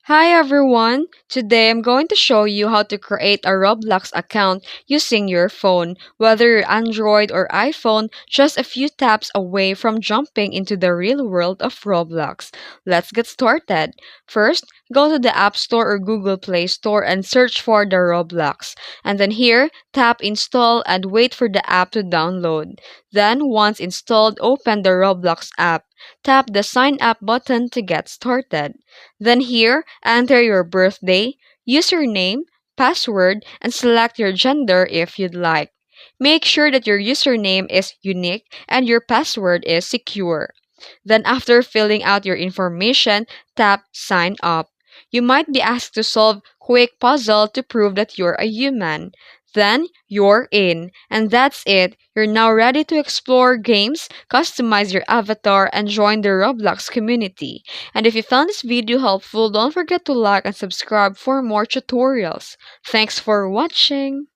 Hi everyone! Today I'm going to show you how to create a Roblox account using your phone. Whether you're Android or iPhone, just a few taps away from jumping into the real world of Roblox. Let's get started. First, go to the App Store or Google Play Store and search for the Roblox. And then here, tap install and wait for the app to download. Then, once installed, open the Roblox app. Tap the sign up button to get started. Then here, enter your birthday, username, password, and select your gender if you'd like. Make sure that your username is unique and your password is secure. Then after filling out your information, tap sign up. You might be asked to solve quick puzzle to prove that you're a human. Then you're in, and that's it. You're now ready to explore games, customize your avatar, and join the Roblox community. And if you found this video helpful, don't forget to like and subscribe for more tutorials. Thanks for watching!